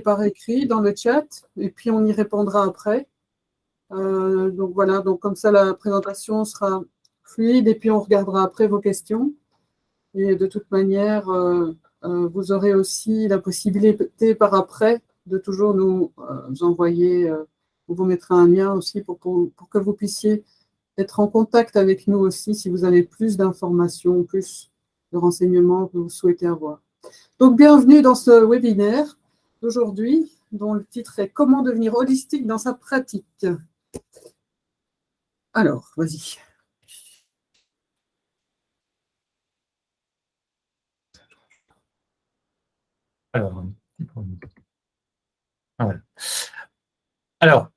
par écrit dans le chat et puis on y répondra après. Donc voilà, donc comme ça la présentation sera fluide et puis on regardera après vos questions. Et de toute manière, vous aurez aussi la possibilité par après de toujours nous envoyer, on vous mettra un lien aussi pour que vous puissiez être en contact avec nous aussi si vous avez plus d'informations, plus de renseignements que vous souhaitez avoir. Donc bienvenue dans ce webinaire d'aujourd'hui, dont le titre est « Comment devenir holistique dans sa pratique ». Alors, vas-y. Alors, voilà. Alors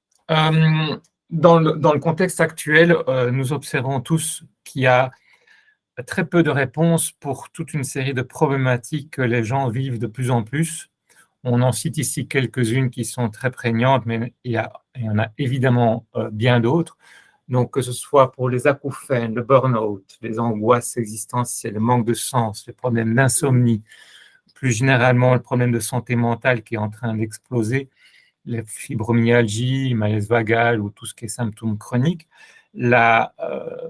dans le contexte actuel, nous observons tous qu'il y a très peu de réponses pour toute une série de problématiques que les gens vivent de plus en plus. On en cite ici quelques-unes qui sont très prégnantes, mais il y en a évidemment bien d'autres. Donc, que ce soit pour les acouphènes, le burn-out, les angoisses existentielles, le manque de sens, les problèmes d'insomnie, plus généralement le problème de santé mentale qui est en train d'exploser, les fibromyalgies, malaise vagal ou tout ce qui est symptômes chroniques, la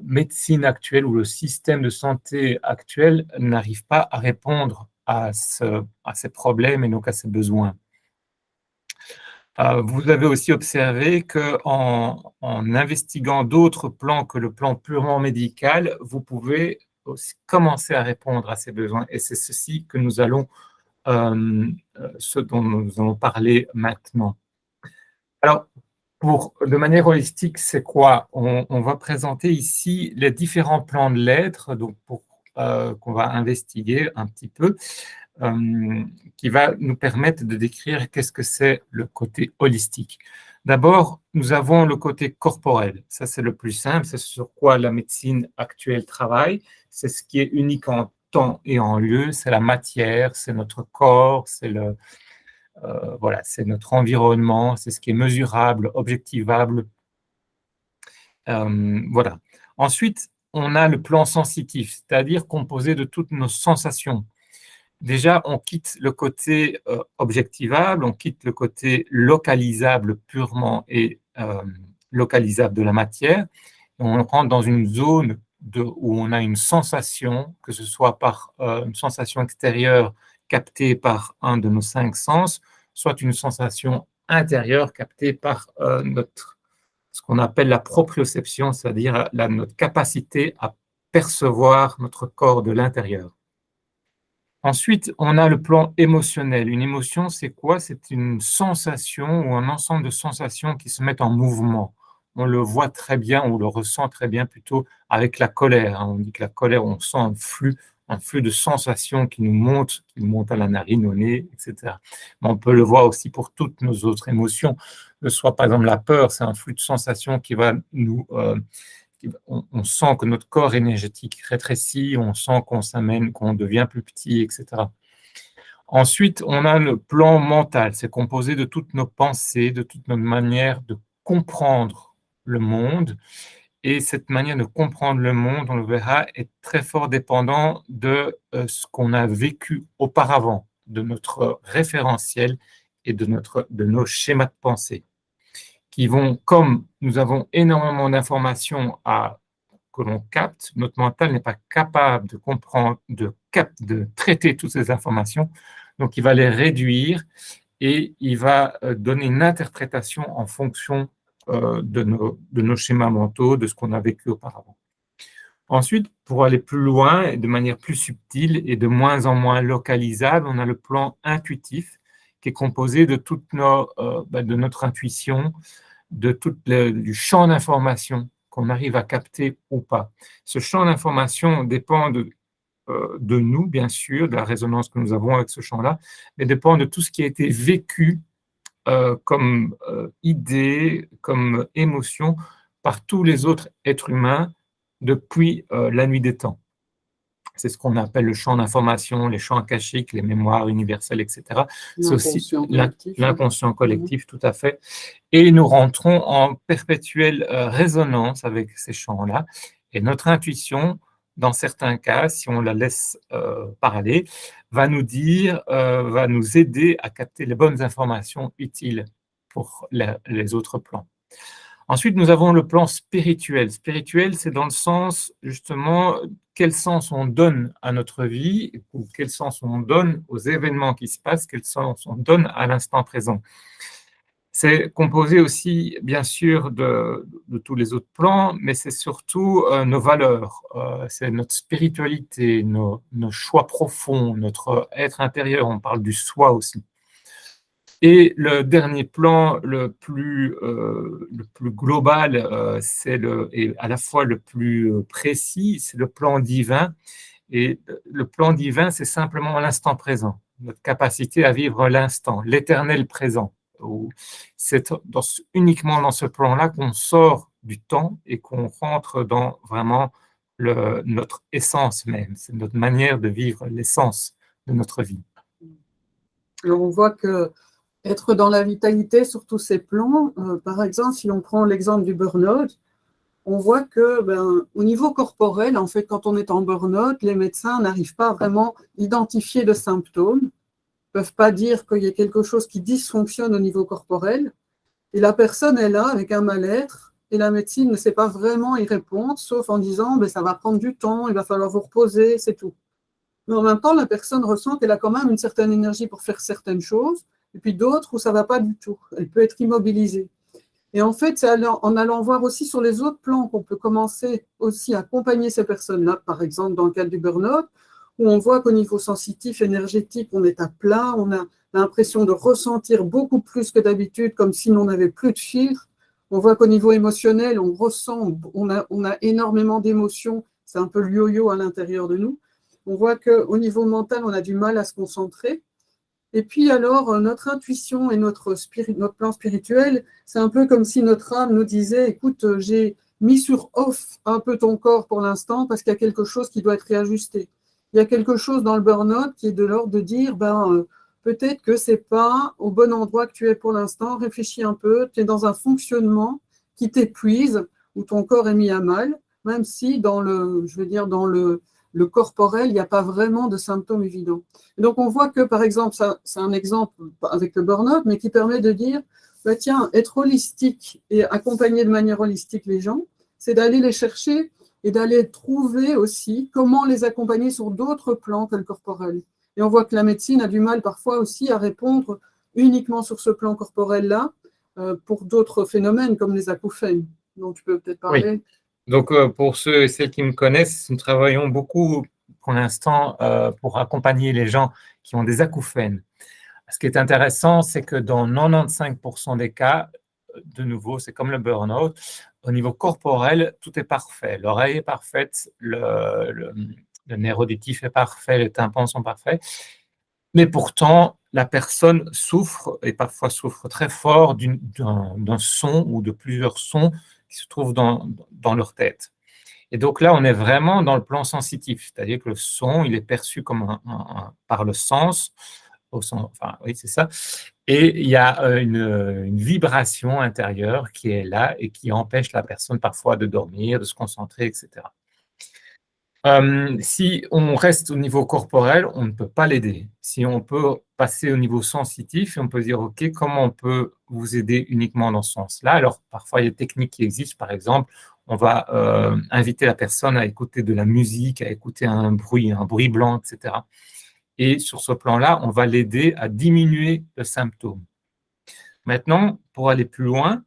médecine actuelle ou le système de santé actuel n'arrive pas à répondre à ces problèmes et donc à ces besoins. Vous avez aussi observé qu'en investiguant d'autres plans que le plan purement médical, vous pouvez aussi commencer à répondre à ces besoins. Et c'est ceci que nous allons, ce dont nous allons parler maintenant. Alors, de manière holistique, c'est quoi? On va présenter ici les différents plans de l'être, donc qu'on va investiguer un petit peu, qui va nous permettre de décrire qu'est-ce que c'est le côté holistique. D'abord, nous avons le côté corporel. Ça, c'est le plus simple, c'est sur quoi la médecine actuelle travaille. C'est ce qui est unique en temps et en lieu, c'est la matière, c'est notre corps, voilà, c'est notre environnement, c'est ce qui est mesurable, objectivable. Voilà. Ensuite, on a le plan sensitif, c'est-à-dire composé de toutes nos sensations. Déjà, on quitte le côté objectivable, on quitte le côté localisable purement et localisable de la matière. Et on rentre dans une zone où on a une sensation, que ce soit par une sensation extérieure captée par un de nos 5 sens, soit une sensation intérieure captée par ce qu'on appelle la proprioception, c'est-à-dire notre capacité à percevoir notre corps de l'intérieur. Ensuite, on a le plan émotionnel. Une émotion, c'est quoi? C'est une sensation ou un ensemble de sensations qui se mettent en mouvement. On le voit très bien, on le ressent très bien plutôt avec la colère. On dit que la colère, on sent un flux de sensations qui nous monte à la narine, au nez, etc. Mais on peut le voir aussi pour toutes nos autres émotions. Soit par exemple la peur, c'est un flux de sensations qui va nous... on sent que notre corps énergétique rétrécit, on sent qu'on s'amène, qu'on devient plus petit, etc. Ensuite, on a le plan mental. C'est composé de toutes nos pensées, de toute notre manière de comprendre le monde. Et cette manière de comprendre le monde, on le verra, est très fort dépendant de ce qu'on a vécu auparavant, de notre référentiel et de nos schémas de pensée, qui vont, comme nous avons énormément d'informations que l'on capte, notre mental n'est pas capable de comprendre, de traiter toutes ces informations, donc il va les réduire et il va donner une interprétation en fonction de nos schémas mentaux, de ce qu'on a vécu auparavant. Ensuite, pour aller plus loin et de manière plus subtile et de moins en moins localisable, on a le plan intuitif qui est composé de de notre intuition, du champ d'information qu'on arrive à capter ou pas. Ce champ d'information dépend de nous, bien sûr, de la résonance que nous avons avec ce champ-là, mais dépend de tout ce qui a été vécu comme idée, comme émotion par tous les autres êtres humains depuis la nuit des temps. C'est ce qu'on appelle le champ d'information, les champs akashiques, les mémoires universelles, etc. C'est aussi l'inconscient collectif, tout à fait. Et nous rentrons en perpétuelle résonance avec ces champs-là. Et notre intuition dans certains cas, si on la laisse parler, va nous aider à capter les bonnes informations utiles pour les autres plans. Ensuite, nous avons le plan spirituel. Spirituel, c'est dans le sens, justement, quel sens on donne à notre vie, ou quel sens on donne aux événements qui se passent, quel sens on donne à l'instant présent. C'est composé aussi, bien sûr, de tous les autres plans, mais c'est surtout nos valeurs, c'est notre spiritualité, nos choix profonds, notre être intérieur, on parle du soi aussi. Et le dernier plan, le plus global, et à la fois le plus précis, c'est le plan divin. Et le plan divin, c'est simplement l'instant présent, notre capacité à vivre l'instant, l'éternel présent. C'est uniquement dans ce plan-là qu'on sort du temps et qu'on rentre dans vraiment notre essence même. C'est notre manière de vivre l'essence de notre vie. Alors on voit que être dans la vitalité sur tous ces plans, par exemple, si on prend l'exemple du burn-out, on voit que, au niveau corporel, en fait, quand on est en burn-out, les médecins n'arrivent pas à vraiment identifier de symptômes, ne peuvent pas dire qu'il y a quelque chose qui dysfonctionne au niveau corporel, et la personne est là avec un mal-être, et la médecine ne sait pas vraiment y répondre, sauf en disant ça va prendre du temps, il va falloir vous reposer, c'est tout. Mais en même temps, la personne ressent qu'elle a quand même une certaine énergie pour faire certaines choses, et puis d'autres où ça ne va pas du tout. Elle peut être immobilisée. Et en fait, c'est en allant voir aussi sur les autres plans qu'on peut commencer aussi à accompagner ces personnes-là, par exemple dans le cadre du burn-out, où on voit qu'au niveau sensitif, énergétique, on est à plat, on a l'impression de ressentir beaucoup plus que d'habitude, comme si on n'avait plus de fil. On voit qu'au niveau émotionnel, on ressent, on a énormément d'émotions, c'est un peu le yo-yo à l'intérieur de nous. On voit qu'au niveau mental, on a du mal à se concentrer. Et puis alors, notre intuition et notre plan spirituel, c'est un peu comme si notre âme nous disait, écoute, j'ai mis sur off un peu ton corps pour l'instant parce qu'il y a quelque chose qui doit être réajusté. Il y a quelque chose dans le burn-out qui est de l'ordre de dire, peut-être que ce n'est pas au bon endroit que tu es pour l'instant, réfléchis un peu, tu es dans un fonctionnement qui t'épuise, où ton corps est mis à mal, même si dans le corporel, il n'y a pas vraiment de symptômes évidents. Et donc, on voit que, par exemple, c'est un exemple avec le burn-out, mais qui permet de dire, tiens, être holistique et accompagner de manière holistique les gens, c'est d'aller les chercher et d'aller trouver aussi comment les accompagner sur d'autres plans que le corporel. Et on voit que la médecine a du mal parfois aussi à répondre uniquement sur ce plan corporel-là pour d'autres phénomènes comme les acouphènes, dont tu peux peut-être parler. Oui. Donc, pour ceux et celles qui me connaissent, nous travaillons beaucoup pour l'instant pour accompagner les gens qui ont des acouphènes. Ce qui est intéressant, c'est que dans 95% des cas, de nouveau, c'est comme le burn-out, au niveau corporel, tout est parfait. L'oreille est parfaite, le nerf auditif est parfait, les tympans sont parfaits. Mais pourtant, la personne souffre, et parfois souffre très fort, d'un son ou de plusieurs sons qui se trouvent dans leur tête. Et donc là, on est vraiment dans le plan sensitif, c'est-à-dire que le son, il est perçu comme par le sens, enfin, oui, c'est ça. Et il y a une vibration intérieure qui est là et qui empêche la personne parfois de dormir, de se concentrer, etc. Si on reste au niveau corporel, on ne peut pas l'aider. Si on peut passer au niveau sensitif, on peut dire, OK, comment on peut vous aider uniquement dans ce sens-là? Alors, parfois, il y a des techniques qui existent. Par exemple, on va inviter la personne à écouter de la musique, à écouter un bruit blanc, etc. Et sur ce plan-là, on va l'aider à diminuer le symptôme. Maintenant, pour aller plus loin,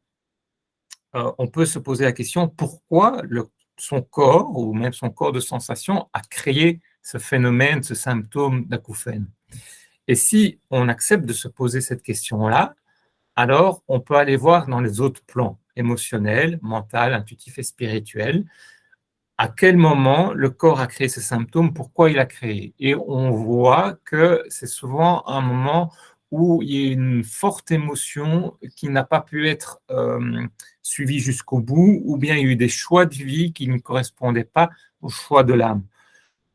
on peut se poser la question, pourquoi son corps, ou même son corps de sensation, a créé ce phénomène, ce symptôme d'acouphène? Et si on accepte de se poser cette question-là, alors on peut aller voir dans les autres plans, émotionnel, mental, intuitif et spirituel, à quel moment le corps a créé ce symptôme, pourquoi il a créé. Et on voit que c'est souvent un moment où il y a une forte émotion qui n'a pas pu être suivie jusqu'au bout, ou bien il y a eu des choix de vie qui ne correspondaient pas au choix de l'âme.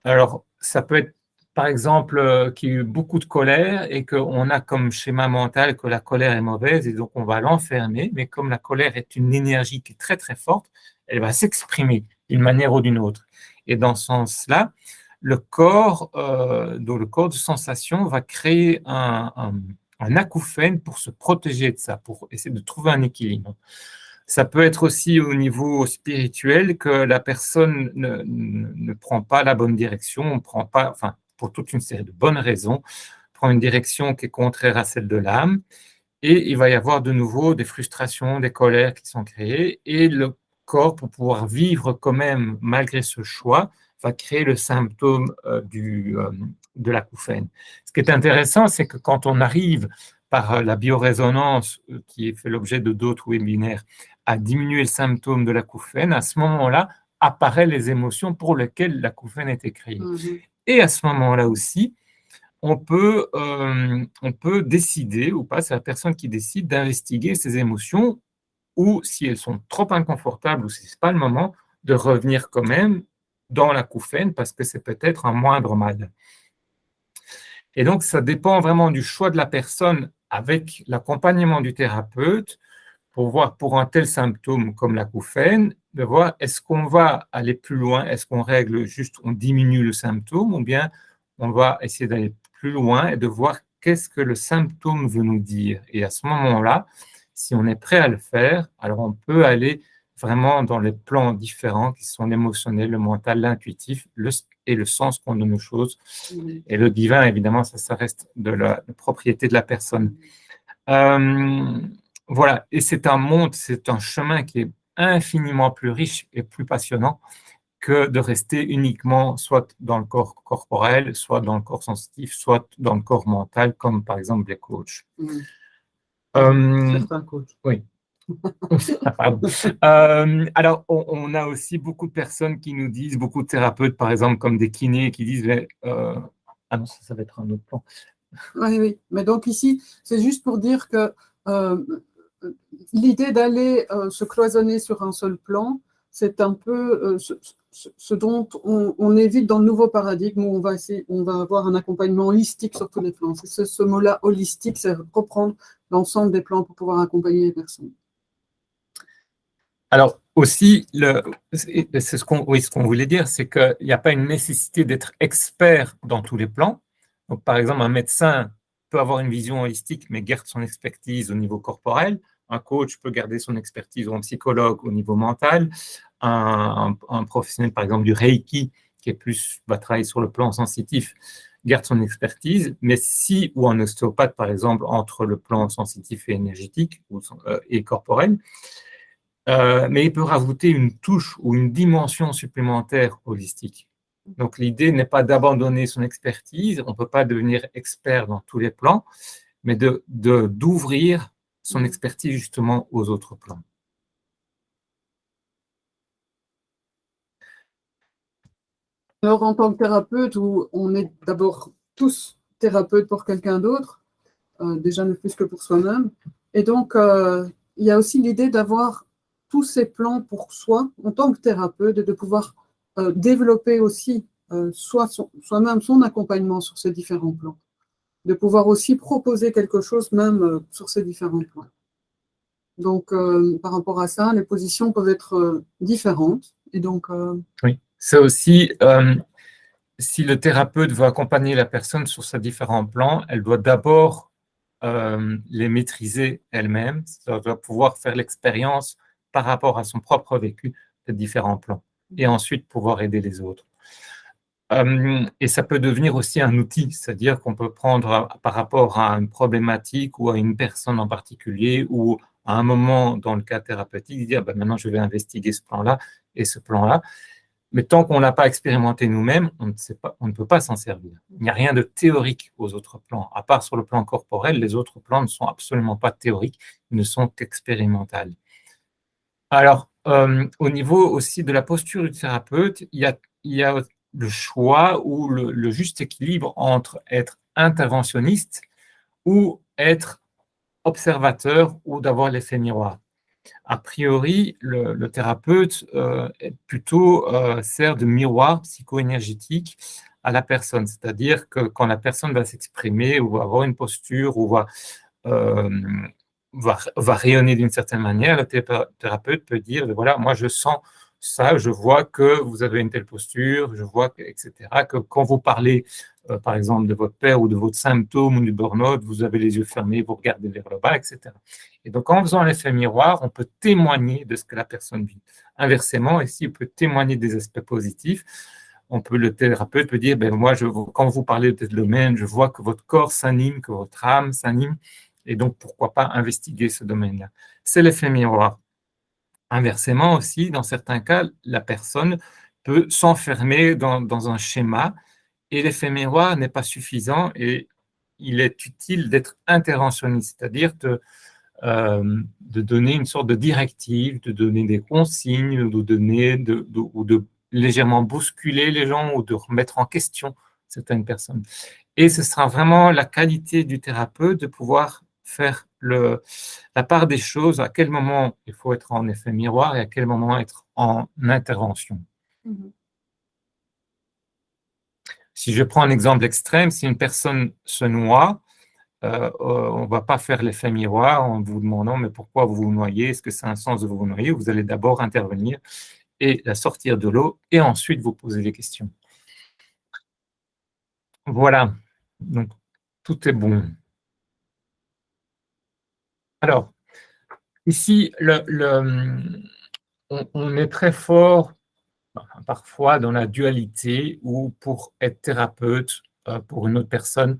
Alors, ça peut être, par exemple, qu'il y a eu beaucoup de colère et qu'on a comme schéma mental que la colère est mauvaise et donc on va l'enfermer, mais comme la colère est une énergie qui est très très forte, elle va s'exprimer d'une manière ou d'une autre. Et dans ce sens-là, le corps de sensation va créer un acouphène pour se protéger de ça, pour essayer de trouver un équilibre. Ça peut être aussi au niveau spirituel que la personne ne prend pas la bonne direction, ne prend pas, enfin, pour toute une série de bonnes raisons, prend une direction qui est contraire à celle de l'âme, et il va y avoir de nouveau des frustrations, des colères qui sont créées, et le corps, pour pouvoir vivre quand même malgré ce choix, va créer le symptôme de l'acouphène. Ce qui est intéressant, c'est que quand on arrive par la biorésonance, qui fait l'objet de d'autres webinaires, à diminuer le symptôme de l'acouphène, à ce moment-là, apparaissent les émotions pour lesquelles l'acouphène est créée. Et à ce moment-là aussi, on peut décider, ou pas, c'est la personne qui décide d'investiguer ces émotions, ou si elles sont trop inconfortables, ou si ce n'est pas le moment, de revenir quand même dans l'acouphène, parce que c'est peut-être un moindre mal. Et donc, ça dépend vraiment du choix de la personne avec l'accompagnement du thérapeute, pour voir pour un tel symptôme comme l'acouphène, de voir est-ce qu'on va aller plus loin, est-ce qu'on règle juste, on diminue le symptôme, ou bien on va essayer d'aller plus loin et de voir qu'est-ce que le symptôme veut nous dire. Et à ce moment-là, si on est prêt à le faire, alors on peut aller vraiment dans les plans différents qui sont l'émotionnel, le mental, l'intuitif et le sens qu'on donne aux choses. Et le divin, évidemment, ça reste de la propriété de la personne. Voilà, et c'est un chemin qui est infiniment plus riche et plus passionnant que de rester uniquement soit dans le corps corporel, soit dans le corps sensitif, soit dans le corps mental, comme par exemple les coachs. Certains coachs. Oui. Alors, on a aussi beaucoup de personnes qui nous disent, beaucoup de thérapeutes, par exemple, comme des kinés, qui disent ah non, ça va être un autre plan. Oui. Mais donc ici, c'est juste pour dire que l'idée d'aller se cloisonner sur un seul plan, c'est un peu ce dont on évite dans le nouveau paradigme où on va avoir un accompagnement holistique sur tous les plans. C'est ce mot-là, holistique, c'est reprendre l'ensemble des plans pour pouvoir accompagner les personnes. Alors aussi, c'est ce qu'on voulait dire, c'est qu'il n'y a pas une nécessité d'être expert dans tous les plans. Donc, par exemple, un médecin peut avoir une vision holistique, mais garde son expertise au niveau corporel. Un coach peut garder son expertise, ou un psychologue au niveau mental. Un professionnel, par exemple, du Reiki, qui est plus, va travailler sur le plan sensitif, garde son expertise. Mais ou un ostéopathe, par exemple, entre le plan sensitif et énergétique et corporel, mais il peut rajouter une touche ou une dimension supplémentaire holistique. Donc, l'idée n'est pas d'abandonner son expertise, on ne peut pas devenir expert dans tous les plans, mais d'ouvrir son expertise justement aux autres plans. Alors, en tant que thérapeute, où on est d'abord tous thérapeutes pour quelqu'un d'autre, déjà ne plus que pour soi-même, et donc il y a aussi l'idée d'avoir tous ces plans pour soi en tant que thérapeute et de pouvoir développer aussi soi-même son accompagnement sur ces différents plans, de pouvoir aussi proposer quelque chose même sur ces différents plans. Donc, par rapport à ça, les positions peuvent être différentes. Et donc, oui, c'est aussi, si le thérapeute veut accompagner la personne sur ces différents plans, elle doit d'abord les maîtriser elle-même, elle doit pouvoir faire l'expérience par rapport à son propre vécu de différents plans, et ensuite pouvoir aider les autres. Et ça peut devenir aussi un outil, c'est-à-dire qu'on peut prendre par rapport à une problématique ou à une personne en particulier, ou à un moment dans le cas thérapeutique, dire maintenant je vais investiguer ce plan-là et ce plan-là. Mais tant qu'on ne l'a pas expérimenté nous-mêmes, on ne peut pas s'en servir. Il n'y a rien de théorique aux autres plans. À part sur le plan corporel, les autres plans ne sont absolument pas théoriques, ils ne sont qu'expérimentaux. Alors, au niveau aussi de la posture du thérapeute, il y a le choix ou le juste équilibre entre être interventionniste ou être observateur ou d'avoir l'effet miroir. A priori, le thérapeute plutôt sert de miroir psycho-énergétique à la personne. C'est-à-dire que quand la personne va s'exprimer ou va avoir une posture ou va rayonner d'une certaine manière, le thérapeute peut dire, voilà, moi je sens ça, je vois que vous avez une telle posture, je vois que, etc. Que quand vous parlez, par exemple, de votre père ou de votre symptôme ou du burn-out, vous avez les yeux fermés, vous regardez vers le bas, etc. Et donc, en faisant l'effet miroir, on peut témoigner de ce que la personne vit. Inversement, ici, on peut témoigner des aspects positifs. Le thérapeute peut dire, ben moi, quand vous parlez de tel domaine, je vois que votre corps s'anime, que votre âme s'anime, et donc pourquoi pas investiguer ce domaine-là. C'est l'effet miroir. Inversement aussi, dans certains cas, la personne peut s'enfermer dans un schéma et l'effet miroir n'est pas suffisant et il est utile d'être interventionniste, c'est-à-dire de donner une sorte de directive, de donner des consignes, ou de légèrement bousculer les gens ou de remettre en question certaines personnes. Et ce sera vraiment la qualité du thérapeute de pouvoir faire la part des choses, à quel moment il faut être en effet miroir et à quel moment être en intervention. Si je prends un exemple extrême, si une personne se noie, on ne va pas faire l'effet miroir en vous demandant mais pourquoi vous vous noyez, est-ce que c'est un sens de vous noyer? Vous allez d'abord intervenir et la sortir de l'eau et ensuite vous poser des questions. Voilà, donc tout est bon. Alors, ici, on est très fort parfois dans la dualité où pour être thérapeute pour une autre personne,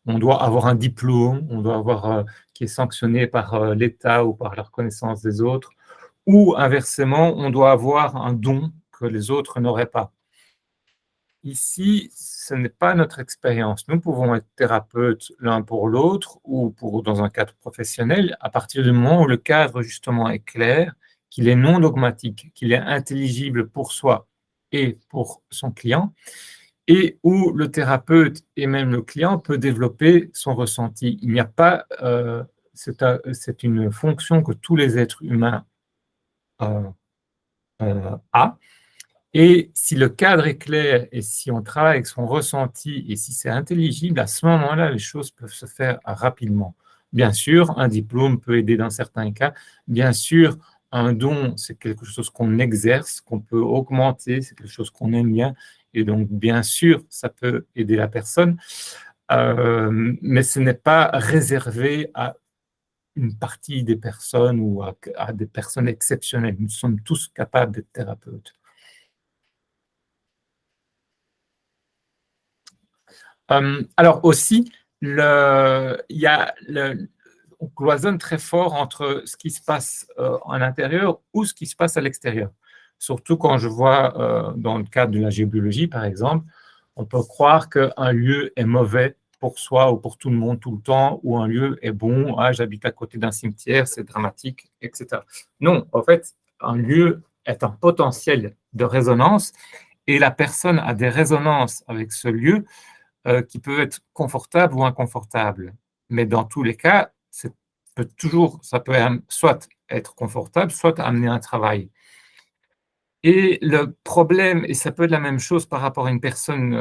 on doit avoir un diplôme, on doit avoir qui est sanctionné par l'État ou par la reconnaissance des autres, ou inversement, on doit avoir un don que les autres n'auraient pas. Ici, ce n'est pas notre expérience. Nous pouvons être thérapeutes l'un pour l'autre ou dans un cadre professionnel à partir du moment où le cadre justement est clair, qu'il est non dogmatique, qu'il est intelligible pour soi et pour son client, et où le thérapeute et même le client peut développer son ressenti. Il n'y a pas, c'est une fonction que tous les êtres humains ont. Et si le cadre est clair et si on travaille avec son ressenti et si c'est intelligible, à ce moment-là, les choses peuvent se faire rapidement. Bien sûr, un diplôme peut aider dans certains cas. Bien sûr, un don, c'est quelque chose qu'on exerce, qu'on peut augmenter, c'est quelque chose qu'on aime bien. Et donc, bien sûr, ça peut aider la personne. Mais ce n'est pas réservé à une partie des personnes ou à des personnes exceptionnelles. Nous sommes tous capables d'être thérapeutes. Alors aussi, on cloisonne très fort entre ce qui se passe en intérieur ou ce qui se passe à l'extérieur. Surtout quand je vois, dans le cadre de la géobiologie, par exemple, on peut croire qu'un lieu est mauvais pour soi ou pour tout le monde tout le temps, ou un lieu est bon, j'habite à côté d'un cimetière, c'est dramatique, etc. Non, en fait, un lieu est un potentiel de résonance et la personne a des résonances avec ce lieu qui peuvent être confortables ou inconfortables. Mais dans tous les cas, ça peut soit être confortable, soit amener un travail. Et le problème, et ça peut être la même chose par rapport à une personne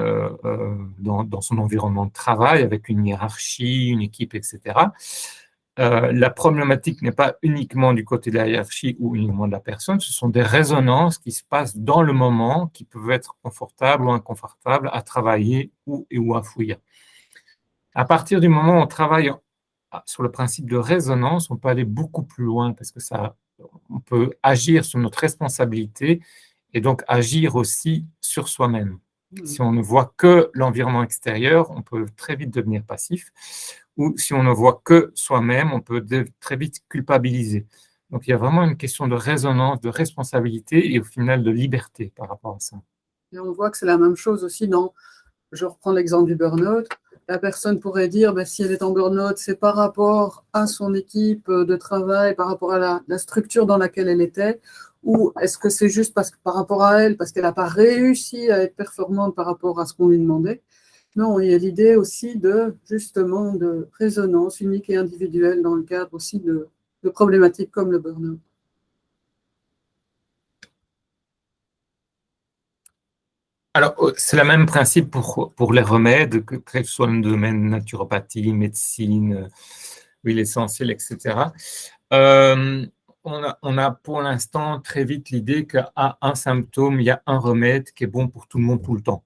dans son environnement de travail, avec une hiérarchie, une équipe, etc. La problématique n'est pas uniquement du côté de la hiérarchie ou uniquement de la personne, ce sont des résonances qui se passent dans le moment, qui peuvent être confortables ou inconfortables à travailler ou à fouiller. À partir du moment où on travaille sur le principe de résonance, on peut aller beaucoup plus loin parce que on peut agir sur notre responsabilité et donc agir aussi sur soi-même. Si on ne voit que l'environnement extérieur, on peut très vite devenir passif. Ou si on ne voit que soi-même, on peut très vite culpabiliser. Donc il y a vraiment une question de résonance, de responsabilité et au final de liberté par rapport à ça. Et on voit que c'est la même chose aussi je reprends l'exemple du burn-out, la personne pourrait dire, si elle est en burn-out, c'est par rapport à son équipe de travail, par rapport à la structure dans laquelle elle était, ou est-ce que c'est juste par rapport à elle, parce qu'elle n'a pas réussi à être performante par rapport à ce qu'on lui demandait? Non, il y a l'idée aussi justement de résonance unique et individuelle dans le cadre aussi de problématiques comme le burn-out. Alors, c'est le même principe pour les remèdes, que ce soit dans le domaine naturopathie, médecine, huile essentielle, etc. on a pour l'instant très vite l'idée qu'à un symptôme, il y a un remède qui est bon pour tout le monde tout le temps.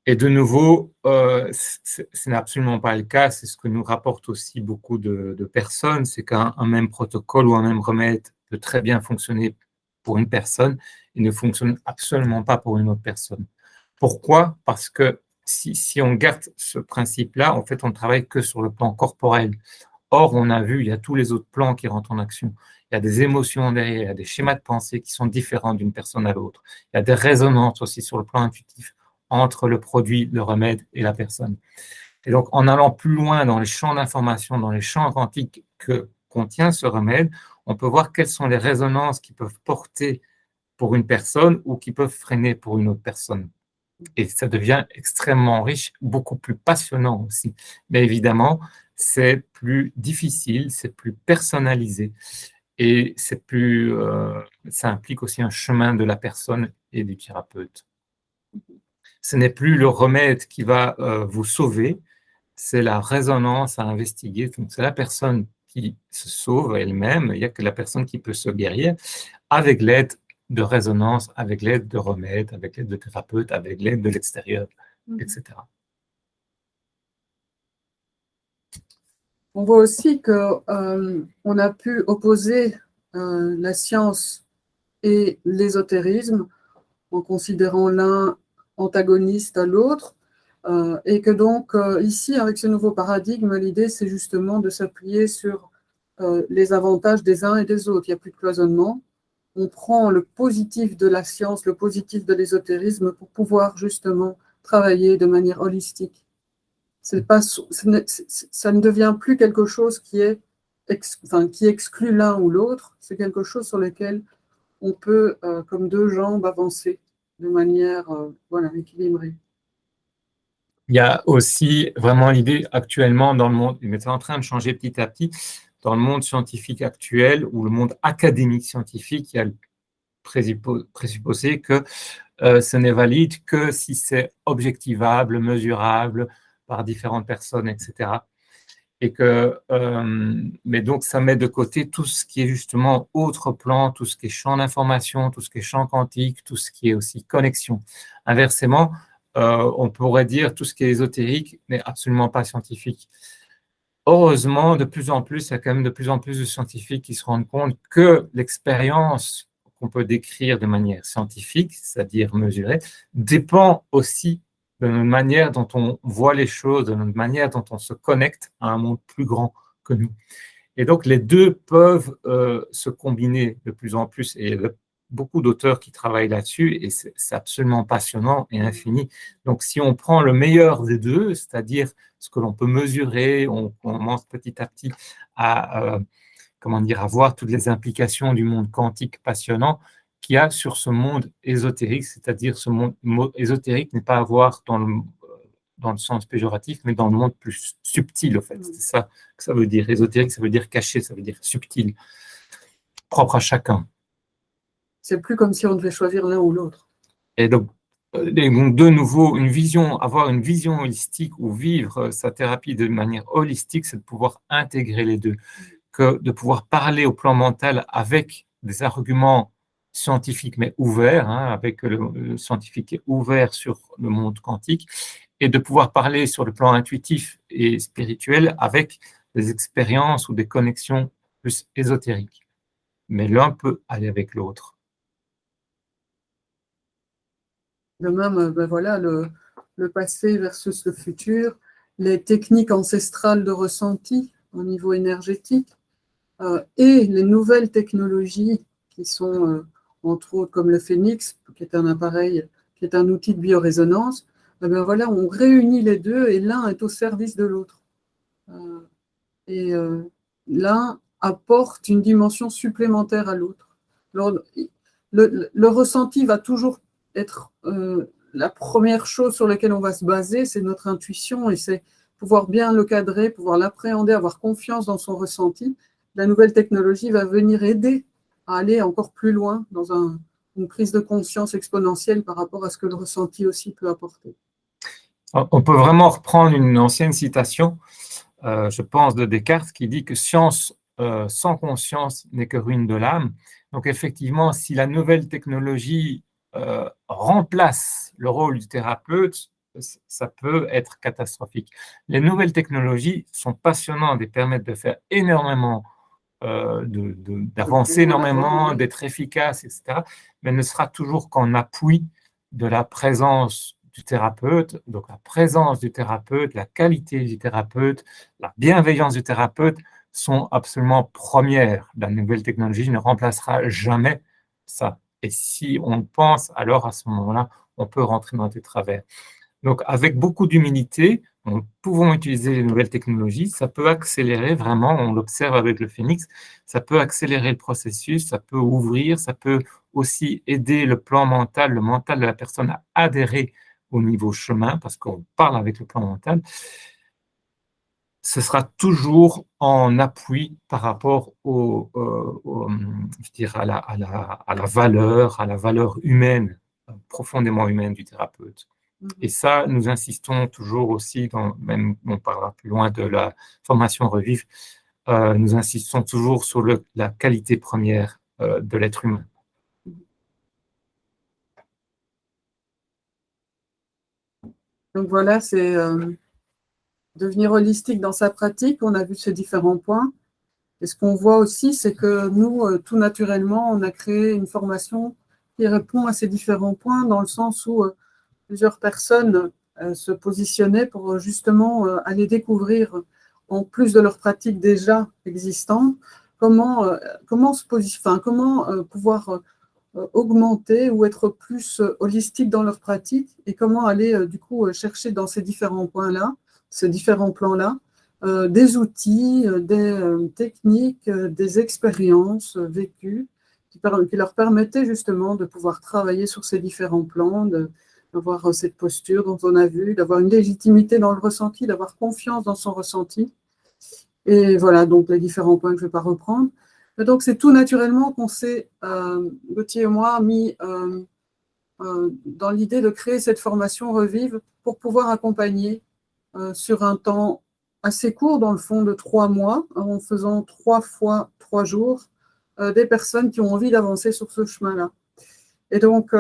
Et de nouveau, ce n'est absolument pas le cas. C'est ce que nous rapportent aussi beaucoup de personnes, c'est qu'un même protocole ou un même remède peut très bien fonctionner pour une personne et ne fonctionne absolument pas pour une autre personne. Pourquoi? Parce que si on garde ce principe-là, en fait, on ne travaille que sur le plan corporel. Or, on a vu, il y a tous les autres plans qui rentrent en action. Il y a des émotions derrière, il y a des schémas de pensée qui sont différents d'une personne à l'autre. Il y a des résonances aussi sur le plan intuitif entre le produit, le remède et la personne. Et donc, en allant plus loin dans les champs d'information, dans les champs quantiques que contient ce remède, on peut voir quelles sont les résonances qui peuvent porter pour une personne ou qui peuvent freiner pour une autre personne. Et ça devient extrêmement riche, beaucoup plus passionnant aussi. Mais évidemment, c'est plus difficile, c'est plus personnalisé et ça implique aussi un chemin de la personne et du thérapeute. Ce n'est plus le remède qui va vous sauver, c'est la résonance à investiguer. Donc, c'est la personne qui se sauve elle-même, il n'y a que la personne qui peut se guérir avec l'aide de résonance, avec l'aide de remèdes, avec l'aide de thérapeutes, avec l'aide de l'extérieur, etc. On voit aussi qu'on a pu opposer la science et l'ésotérisme en considérant l'un antagoniste à l'autre, et que donc ici, avec ce nouveau paradigme, l'idée c'est justement de s'appuyer sur les avantages des uns et des autres. Il n'y a plus de cloisonnement. On prend le positif de la science, le positif de l'ésotérisme pour pouvoir justement travailler de manière holistique. Ça ne devient plus quelque chose qui exclut l'un ou l'autre, c'est quelque chose sur lequel on peut, comme deux jambes, avancer de manière équilibrée. Il y a aussi vraiment l'idée actuellement dans le monde, mais c'est en train de changer petit à petit, dans le monde scientifique actuel ou le monde académique scientifique, il y a le présupposé que ce n'est valide que si c'est objectivable, mesurable par différentes personnes, etc. Et mais donc, ça met de côté tout ce qui est justement autre plan, tout ce qui est champ d'information, tout ce qui est champ quantique, tout ce qui est aussi connexion. Inversement, on pourrait dire tout ce qui est ésotérique n'est absolument pas scientifique. Heureusement, de plus en plus, il y a quand même de plus en plus de scientifiques qui se rendent compte que l'expérience qu'on peut décrire de manière scientifique, c'est-à-dire mesurée, dépend aussi de notre manière dont on voit les choses, de notre manière dont on se connecte à un monde plus grand que nous. Et donc, les deux peuvent se combiner de plus en plus. Et il y a beaucoup d'auteurs qui travaillent là-dessus et c'est absolument passionnant et infini. Donc, si on prend le meilleur des deux, c'est-à-dire ce que l'on peut mesurer, on commence petit à petit à voir toutes les implications du monde quantique passionnant qu'il y a sur ce monde ésotérique, c'est-à-dire ce monde ésotérique n'est pas à voir dans le sens péjoratif, mais dans le monde plus subtil, en fait. C'est ça que ça veut dire. Ésotérique, ça veut dire caché, ça veut dire subtil, propre à chacun. C'est plus comme si on devait choisir l'un ou l'autre. Et donc, de nouveau, avoir une vision holistique ou vivre sa thérapie de manière holistique, c'est de pouvoir intégrer les deux, que de pouvoir parler au plan mental avec des arguments scientifiques mais ouverts, avec le scientifique est ouvert sur le monde quantique, et de pouvoir parler sur le plan intuitif et spirituel avec des expériences ou des connexions plus ésotériques. Mais l'un peut aller avec l'autre. De même, le passé versus le futur, les techniques ancestrales de ressenti au niveau énergétique et les nouvelles technologies qui sont, entre autres, comme le Phénix, qui est un appareil, qui est un outil de biorésonance. On réunit les deux et l'un est au service de l'autre. L'un apporte une dimension supplémentaire à l'autre. Le ressenti va toujours être la première chose sur laquelle on va se baser, c'est notre intuition et c'est pouvoir bien le cadrer, pouvoir l'appréhender, avoir confiance dans son ressenti. La nouvelle technologie va venir aider à aller encore plus loin dans une prise de conscience exponentielle par rapport à ce que le ressenti aussi peut apporter. On peut vraiment reprendre une ancienne citation, je pense, de Descartes, qui dit que science sans conscience n'est que ruine de l'âme. Donc effectivement, si la nouvelle technologie remplace le rôle du thérapeute, ça peut être catastrophique. Les nouvelles technologies sont passionnantes et permettent de faire énormément, d'avancer énormément, d'être efficace, etc. Mais ne sera toujours qu'en appui de la présence du thérapeute. Donc la présence du thérapeute, la qualité du thérapeute, la bienveillance du thérapeute sont absolument premières. La nouvelle technologie ne remplacera jamais ça. Et si on pense, alors à ce moment-là, on peut rentrer dans des travers. Donc, avec beaucoup d'humilité, nous pouvons utiliser les nouvelles technologies. Ça peut accélérer vraiment, on l'observe avec le Phoenix, ça peut accélérer le processus, ça peut ouvrir, ça peut aussi aider le plan mental, le mental de la personne à adhérer au niveau chemin, parce qu'on parle avec le plan mental. Ce sera toujours en appui par rapport je dirais à la valeur humaine, profondément humaine du thérapeute. Et ça, nous insistons toujours aussi, même on parlera plus loin de la formation Revive, nous insistons toujours sur la qualité première de l'être humain. Donc voilà, c'est devenir holistique dans sa pratique. On a vu ces différents points. Et ce qu'on voit aussi, c'est que nous, tout naturellement, on a créé une formation qui répond à ces différents points, dans le sens où plusieurs personnes se positionnaient pour justement aller découvrir, en plus de leur pratique déjà existante, comment pouvoir augmenter ou être plus holistique dans leur pratique, et comment aller du coup chercher dans ces différents points-là, ces différents plans-là, des outils, des techniques, des expériences vécues qui leur permettaient justement de pouvoir travailler sur ces différents plans, d'avoir cette posture dont on a vu, d'avoir une légitimité dans le ressenti, d'avoir confiance dans son ressenti. Et voilà, donc les différents points que je ne vais pas reprendre. Et donc c'est tout naturellement qu'on s'est, Gauthier et moi, mis dans l'idée de créer cette formation Revive pour pouvoir accompagner sur un temps assez court, dans le fond de 3 mois, en faisant 3 fois 3 jours, des personnes qui ont envie d'avancer sur ce chemin-là. Et donc,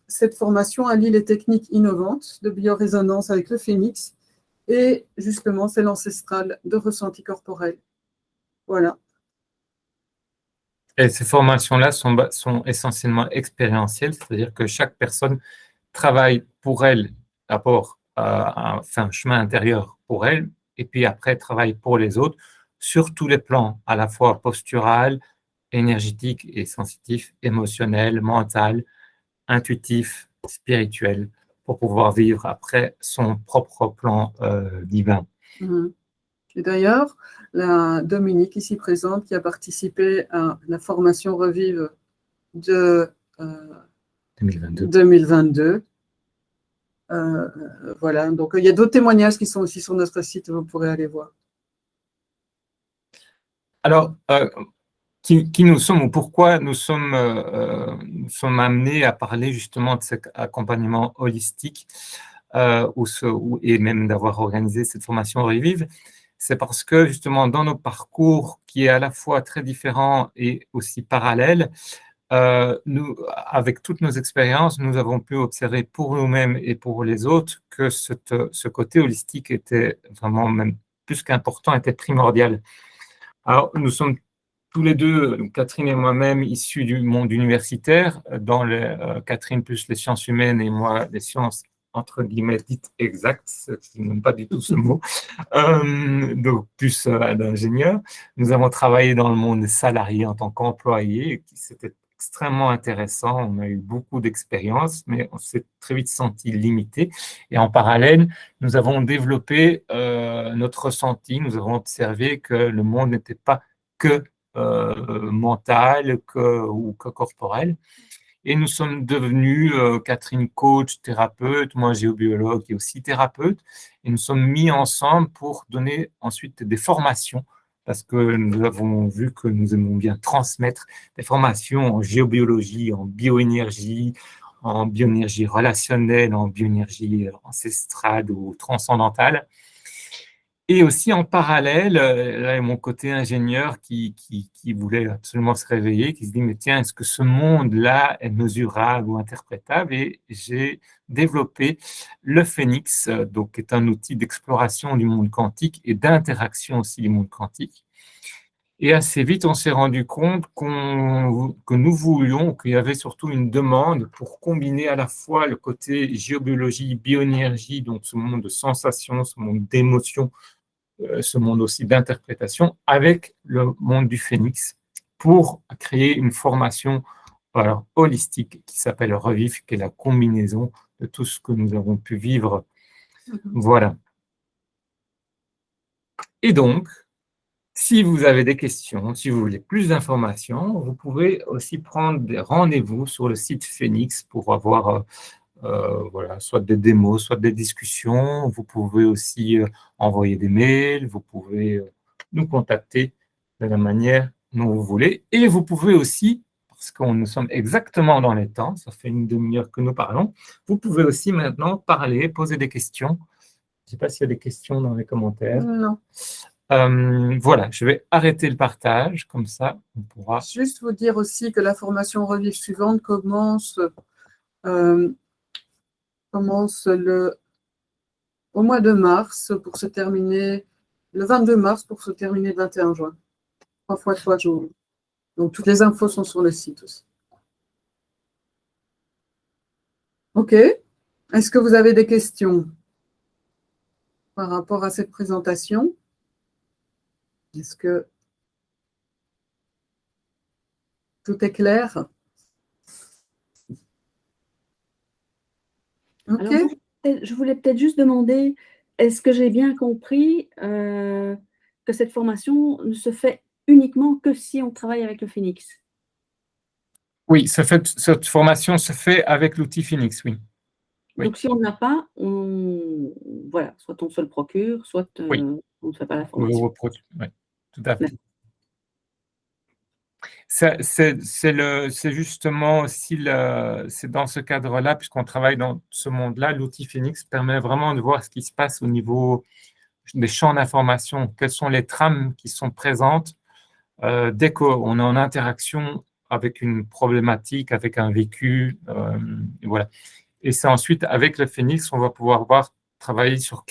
cette formation allie les techniques innovantes de biorésonance avec le Phoenix et justement c'est l'ancestral de ressenti corporel. Voilà. Et ces formations-là sont essentiellement expérientielles, c'est-à-dire que chaque personne travaille pour elle, d'abord, fait un chemin intérieur pour elle, et puis après travaille pour les autres, sur tous les plans, à la fois postural, énergétique et sensitif, émotionnel, mental, intuitif, spirituel, pour pouvoir vivre après son propre plan divin. Et d'ailleurs, la Dominique ici présente, qui a participé à la formation Revive de 2022. Voilà, donc il y a d'autres témoignages qui sont aussi sur notre site, vous pourrez aller voir. Alors, qui nous sommes ou pourquoi nous sommes amenés à parler justement de cet accompagnement holistique et même d'avoir organisé cette formation Revive, c'est parce que justement dans nos parcours qui est à la fois très différents et aussi parallèles, nous, avec toutes nos expériences, nous avons pu observer pour nous-mêmes et pour les autres que ce côté holistique était vraiment même plus qu'important, était primordial. Alors, nous sommes tous les deux, Catherine et moi-même, issus du monde universitaire, Catherine plus les sciences humaines et moi les sciences entre guillemets dites exactes, je n'aime pas du tout ce mot, donc plus d'ingénieurs. Nous avons travaillé dans le monde des salariés en tant qu'employés, c'était extrêmement intéressant, on a eu beaucoup d'expériences, mais on s'est très vite senti limité. Et en parallèle, nous avons développé notre ressenti, nous avons observé que le monde n'était pas que mental ou que corporel. Et nous sommes devenus, Catherine coach, thérapeute, moi géobiologue et aussi thérapeute, et nous sommes mis ensemble pour donner ensuite des formations, parce que nous avons vu que nous aimons bien transmettre des formations en géobiologie, en bioénergie relationnelle, en bioénergie ancestrale ou transcendantale. Et aussi en parallèle, là, il y a mon côté ingénieur qui voulait absolument se réveiller, qui se dit, mais tiens, est-ce que ce monde-là est mesurable ou interprétable? Et j'ai développé le Phénix, donc, qui est un outil d'exploration du monde quantique et d'interaction aussi du monde quantique. Et assez vite, on s'est rendu compte que nous voulions, qu'il y avait surtout une demande pour combiner à la fois le côté géobiologie, bioénergie, donc ce monde de sensations, ce monde d'émotions, ce monde aussi d'interprétation, avec le monde du Phénix, pour créer une formation holistique qui s'appelle Revivre, qui est la combinaison de tout ce que nous avons pu vivre. Voilà. Et donc, si vous avez des questions, si vous voulez plus d'informations, vous pouvez aussi prendre des rendez-vous sur le site Phénix pour avoir voilà, soit des démos, soit des discussions. Vous pouvez aussi envoyer des mails, vous pouvez nous contacter de la manière dont vous voulez. Et vous pouvez aussi, parce que nous sommes exactement dans les temps, ça fait une demi-heure que nous parlons, vous pouvez aussi maintenant parler, poser des questions. Je ne sais pas s'il y a des questions dans les commentaires. Non. Voilà, je vais arrêter le partage, comme ça on pourra... Juste vous dire aussi que la formation Revivre suivante commence au mois de mars pour se terminer, le 22 mars pour se terminer le 21 juin. 3 fois 3 jours. Donc, toutes les infos sont sur le site aussi. OK. Est-ce que vous avez des questions par rapport à cette présentation? Est-ce que tout est clair? OK. Alors, je voulais peut-être juste demander, est-ce que j'ai bien compris que cette formation ne se fait uniquement que si on travaille avec le Phénix? Oui, cette formation se fait avec l'outil Phénix, oui. Oui. Donc, si on n'a pas, voilà, soit on se le procure, soit oui. on ne fait pas la formation. Oui, tout à fait. C'est justement aussi c'est dans ce cadre-là, puisqu'on travaille dans ce monde-là, l'outil Phénix permet vraiment de voir ce qui se passe au niveau des champs d'information, quelles sont les trames qui sont présentes dès qu'on est en interaction avec une problématique, avec un vécu, voilà. Et c'est ensuite, avec le Phénix, on va pouvoir travailler sur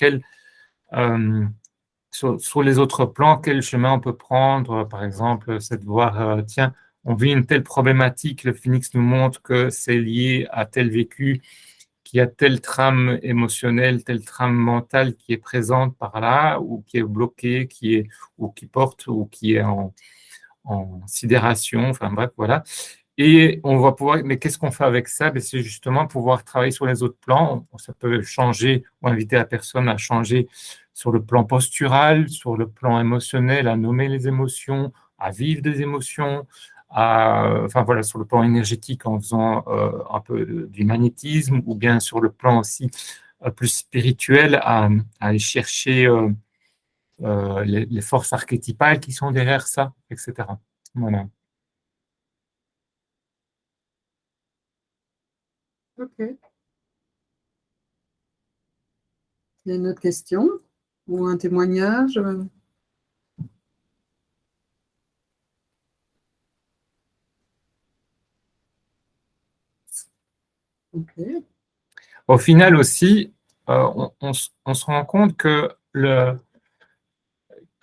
sur les autres plans, quel chemin on peut prendre. Par exemple, c'est de voir, tiens, on vit une telle problématique, le Phénix nous montre que c'est lié à tel vécu, qu'il y a telle trame émotionnelle, telle trame mentale qui est présente par là, ou qui est bloquée, ou qui porte, ou qui est en sidération, enfin bref, voilà. Et on va pouvoir, mais qu'est-ce qu'on fait avec ça? C'est justement pouvoir travailler sur les autres plans. Ça peut changer ou inviter la personne à changer sur le plan postural, sur le plan émotionnel, à nommer les émotions, à vivre des émotions, enfin voilà, sur le plan énergétique en faisant un peu du magnétisme, ou bien sur le plan aussi plus spirituel, à aller chercher les forces archétypales qui sont derrière ça, etc. Voilà. OK. Il y a une autre question ou un témoignage? OK. Au final aussi, on se rend compte que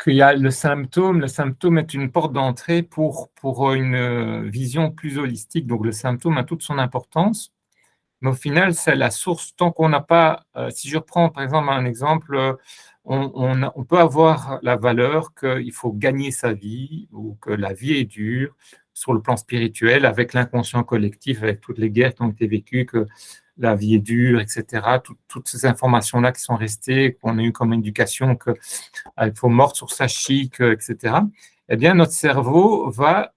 qu'il y a le symptôme est une porte d'entrée pour une vision plus holistique. Donc le symptôme a toute son importance, mais au final, c'est la source. Tant qu'on n'a pas, si je reprends par exemple un exemple, on peut avoir la valeur qu'il faut gagner sa vie, ou que la vie est dure sur le plan spirituel, avec l'inconscient collectif, avec toutes les guerres qui ont été vécues, que la vie est dure, etc. Toutes ces informations-là qui sont restées, qu'on a eu comme éducation, qu'il faut mordre sur sa chic, etc. Eh bien, notre cerveau va,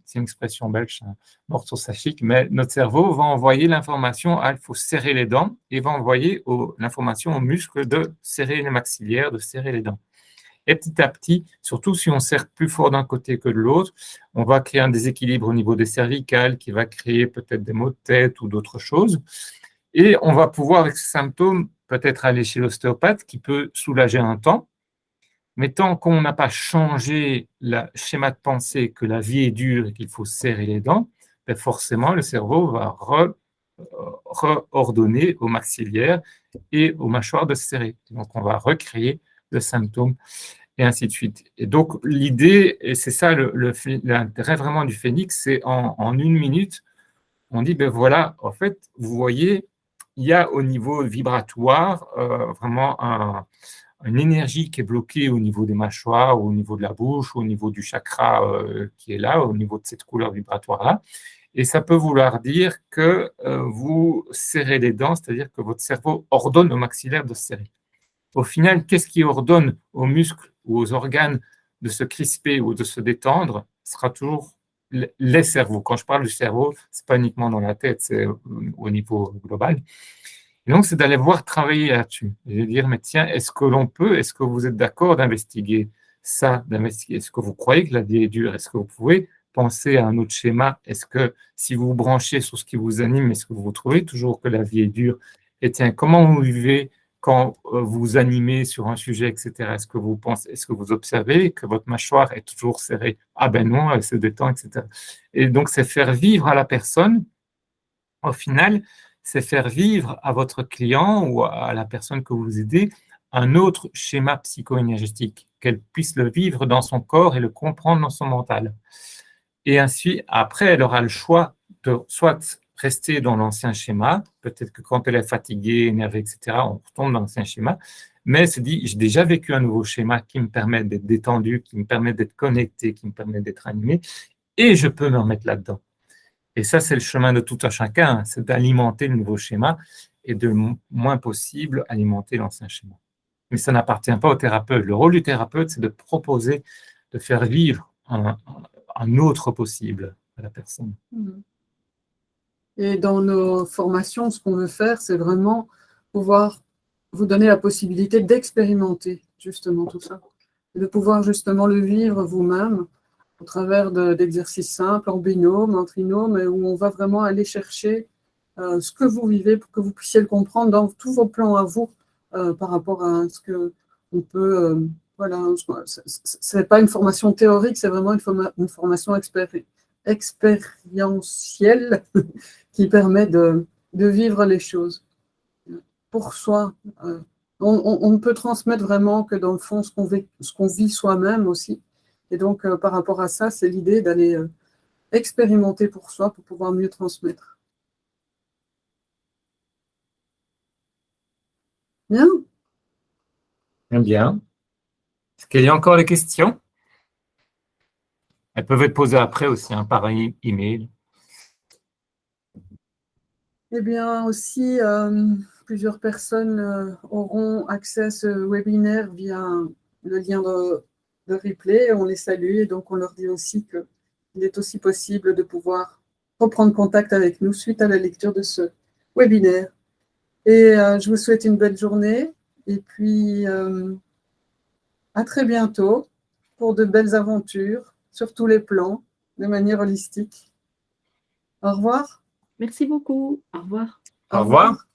c'est une expression belge, hein, mordre sur sa chic, mais notre cerveau va envoyer l'information il faut serrer les dents, et va envoyer l'information aux muscles de serrer les maxillaires, de serrer les dents. Et petit à petit, surtout si on serre plus fort d'un côté que de l'autre, on va créer un déséquilibre au niveau des cervicales qui va créer peut-être des maux de tête ou d'autres choses. Et on va pouvoir, avec ces symptômes, peut-être aller chez l'ostéopathe qui peut soulager un temps, Mais tant qu'on n'a pas changé le schéma de pensée que la vie est dure et qu'il faut serrer les dents, ben forcément, le cerveau va reordonner aux maxillaires et aux mâchoires de se serrer. Donc, on va recréer le symptôme et ainsi de suite. Et donc, l'idée, et c'est ça l'intérêt vraiment du phénix, c'est en 1 minute, on dit, ben voilà, en fait, vous voyez, il y a au niveau vibratoire vraiment une énergie qui est bloquée au niveau des mâchoires, au niveau de la bouche, au niveau du chakra qui est là, au niveau de cette couleur vibratoire-là. Et ça peut vouloir dire que vous serrez les dents, c'est-à-dire que votre cerveau ordonne au maxillaire de se serrer. Au final, qu'est-ce qui ordonne aux muscles ou aux organes de se crisper ou de se détendre? Ce sera toujours les cerveaux. Quand je parle du cerveau, ce n'est pas uniquement dans la tête, c'est au niveau global. Et donc, c'est d'aller voir travailler là-dessus. Et de dire, mais tiens, est-ce que l'on peut, est-ce que vous êtes d'accord d'investiguer ça, d'investiguer? Est-ce que vous croyez que la vie est dure? Est-ce que vous pouvez penser à un autre schéma? Est-ce que si vous vous branchez sur ce qui vous anime, est-ce que vous trouvez toujours que la vie est dure? Et tiens, comment vous vivez quand vous vous animez sur un sujet, etc. Est-ce que vous pensez, est-ce que vous observez que votre mâchoire est toujours serrée? Ah ben non, elle se détend, etc. Et donc, c'est faire vivre à la personne, au final, c'est faire vivre à votre client ou à la personne que vous aidez un autre schéma psycho-énergétique, qu'elle puisse le vivre dans son corps et le comprendre dans son mental. Et ainsi, après, elle aura le choix de soit rester dans l'ancien schéma, peut-être que quand elle est fatiguée, énervée, etc., on retombe dans l'ancien schéma, mais elle se dit, j'ai déjà vécu un nouveau schéma qui me permet d'être détendu, qui me permet d'être connecté, qui me permet d'être animé, et je peux me remettre là-dedans. Et ça, c'est le chemin de tout un chacun, hein, c'est d'alimenter le nouveau schéma et de moins possible alimenter l'ancien schéma. Mais ça n'appartient pas au thérapeute. Le rôle du thérapeute, c'est de proposer, de faire vivre un autre possible à la personne. Et dans nos formations, ce qu'on veut faire, c'est vraiment pouvoir vous donner la possibilité d'expérimenter justement tout ça, de pouvoir justement le vivre vous-même au travers d'exercices simples, en binôme, en trinôme, où on va vraiment aller chercher ce que vous vivez pour que vous puissiez le comprendre dans tous vos plans à vous par rapport à ce qu'on peut... voilà, ce n'est pas une formation théorique, c'est vraiment une formation expérientielle qui permet de vivre les choses pour soi. On ne peut transmettre vraiment que dans le fond ce qu'on vit soi-même aussi. Et donc, par rapport à ça, c'est l'idée d'aller expérimenter pour soi pour pouvoir mieux transmettre. Bien. Bien. Est-ce qu'il y a encore des questions? Elles peuvent être posées après aussi, hein, par email. Eh bien, aussi, plusieurs personnes auront accès à ce webinaire via le lien de replay. On les salue et donc on leur dit aussi qu'il est aussi possible de pouvoir reprendre contact avec nous suite à la lecture de ce webinaire. Et je vous souhaite une belle journée et puis à très bientôt pour de belles aventures sur tous les plans, de manière holistique. Au revoir. Merci beaucoup. Au revoir. Au revoir.